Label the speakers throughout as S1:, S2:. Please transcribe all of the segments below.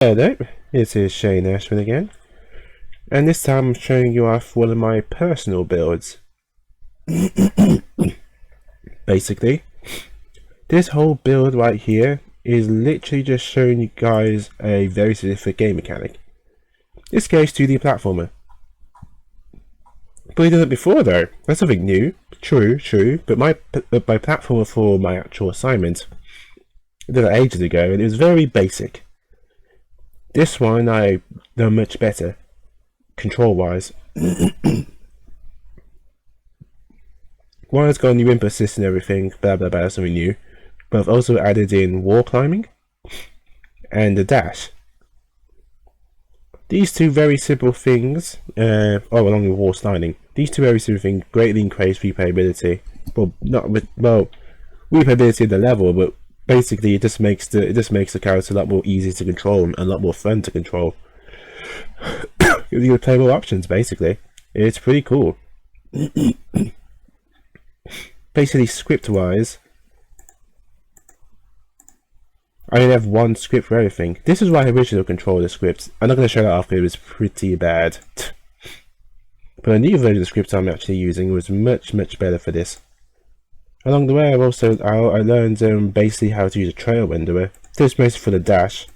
S1: Hello, this is Shane Ashman again, and this time I'm showing you off one of my personal builds. Basically, this whole build right here is literally just showing you guys a very specific game mechanic. This goes 2D platformer. But we did it before though, that's something new. True, but my platformer for my actual assignment, I did it ages ago and it was very basic. This one I know much better, control-wise. One, it's got a new input system and everything, blah blah blah, something new. But I've also added in wall climbing and the dash. These two very simple things, along with wall sliding. These two very simple things greatly increase replayability. Well, not with replayability at the level, but basically it just makes the character a lot more easy to control and a lot more fun to control. You can play more options basically. It's pretty cool. Basically, script wise, I only have one script for everything. This is my original controller script. I'm not going to show that off because it was pretty bad. But a new version of the script I'm actually using was much better for this. Along the way, I learned basically how to use a trail renderer. This is mostly for the dash.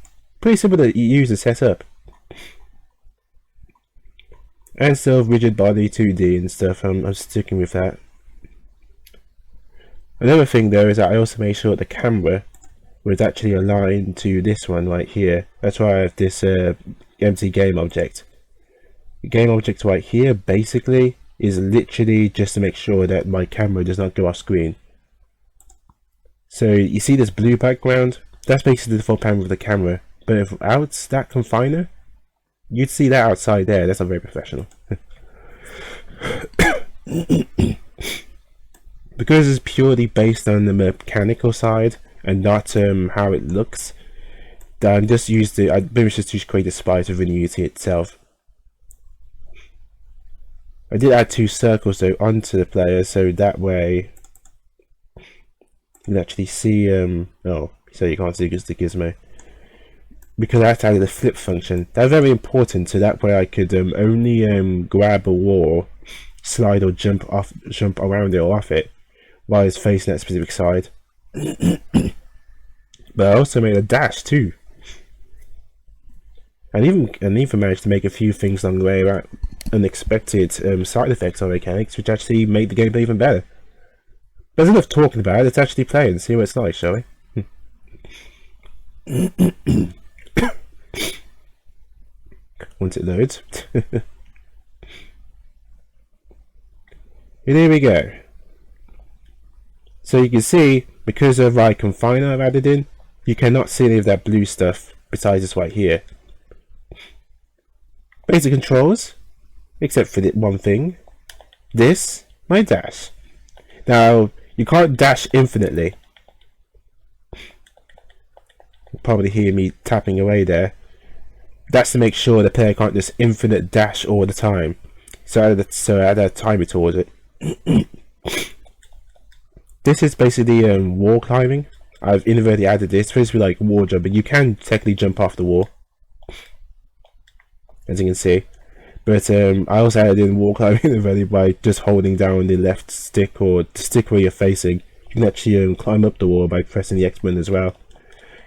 S1: Pretty simple to use and set up. And still rigid body 2D and stuff. I'm sticking with that. Another thing though is that I also made sure that the camera was actually aligned to this one right here. That's why I have this empty game object. The game object right here basically is literally just to make sure that my camera does not go off screen. So you see this blue background? That's basically the full panel of the camera. But without that confiner, you'd see that outside there. That's not very professional. Because it's purely based on the mechanical side and not how it looks, I pretty much just create a splice within Unity itself. I did add two circles though onto the player, so that way you can actually see oh, so you can't see because the gizmo. Because I added a flip function. That's very important, so that way I could only grab a wall, slide or jump around it or off it while it's facing that specific side. But I also made a dash too. And even managed to make a few things along the way about unexpected side effects on mechanics, which actually made the gameplay even better. There's enough talking about it, let's actually play and see what it's like, shall we? Once it loads. And here we go. So you can see, because of my confiner I've added in, you cannot see any of that blue stuff besides this right here. Basic controls, except for one thing. This, my dash. Now, you can't dash infinitely. You'll probably hear me tapping away there. That's to make sure the player can't just infinite dash all the time. So I added a timer towards it. This is basically wall climbing. I've inadvertently added this. It's supposed to be like wall jumping. You can technically jump off the wall, as you can see. But I also added in wall climbing inadvertently by just holding down the left stick or the stick where you're facing. You can actually climb up the wall by pressing the X button as well.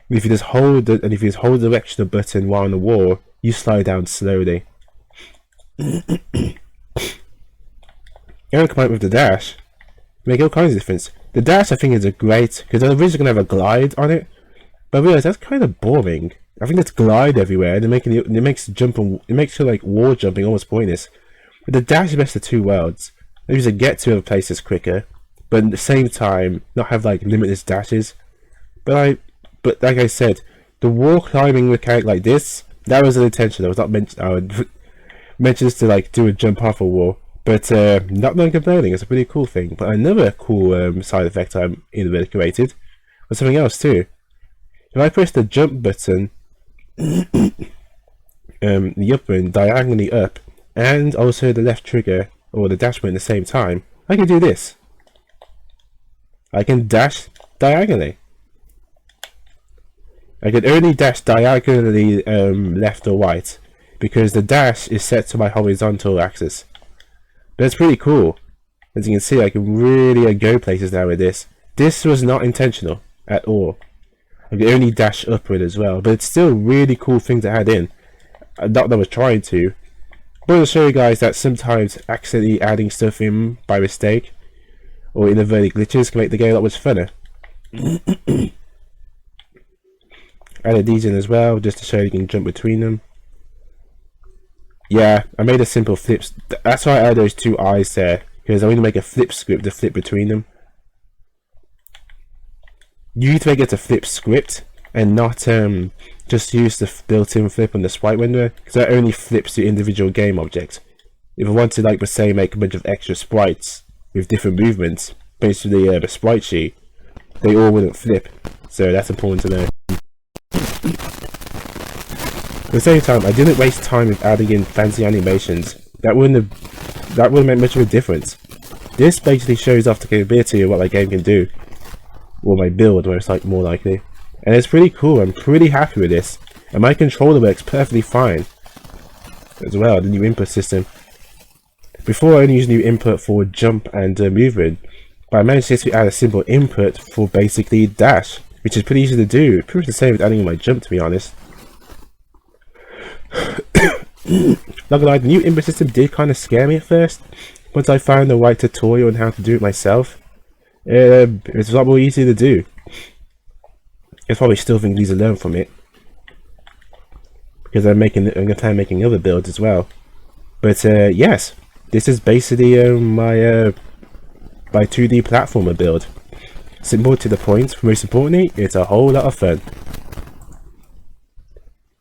S1: If you just hold the directional button while on the wall, you slide down slowly. And combine it with the dash, make all kinds of difference. The dash I think is a great, because I was originally going to have a glide on it, but I realised that's kind of boring. I think it's glide everywhere, and it makes like wall jumping almost pointless. But the dash is best of two worlds. Maybe to get to other places quicker, but at the same time not have like limitless dashes. But like I said, the wall climbing mechanic like this, that was an intention. I was not meant. I would mention this to like do a jump off a wall. But not complaining, it's a pretty cool thing. But another cool side effect I'm created was something else too. If I press the jump button, the up button diagonally up, and also the left trigger or the dash button at the same time, I can do this. I can dash diagonally. I can only dash diagonally left or right, because the dash is set to my horizontal axis. But it's pretty cool. As you can see, I can really go places now with this. This was not intentional at all. I can only dash upward as well, but it's still a really cool thing to add in. Not that I was trying to, but I'll show you guys that sometimes accidentally adding stuff in by mistake or inadvertent glitches can make the game a lot much funner. Added these in as well, just to show you can jump between them. Yeah, I made a simple flip. That's why I added those two eyes there, because I want to make a flip script to flip between them. You need to make it a flip script and not just use the built-in flip on the sprite window, because that only flips the individual game object. If I want to, like, say, make a bunch of extra sprites with different movements based on the sprite sheet, they all wouldn't flip. So that's important to know. At the same time, I didn't waste time with adding in fancy animations. That wouldn't make much of a difference. This basically shows off the capability of what my game can do, or my build, where it's like more likely. And it's pretty cool. I'm pretty happy with this, and my controller works perfectly fine as well. The new input system. Before I only used new input for jump and movement, but I managed to add a simple input for basically dash, which is pretty easy to do. Pretty much the same with adding in my jump, to be honest. Not gonna lie, the new input system did kind of scare me at first. Once I found the right tutorial on how to do it myself, it's a lot more easy to do. It's probably still things to learn from it, because I'm gonna try making other builds as well. But yes, this is basically my 2D platformer build. Simple to the point. Most importantly, it's a whole lot of fun.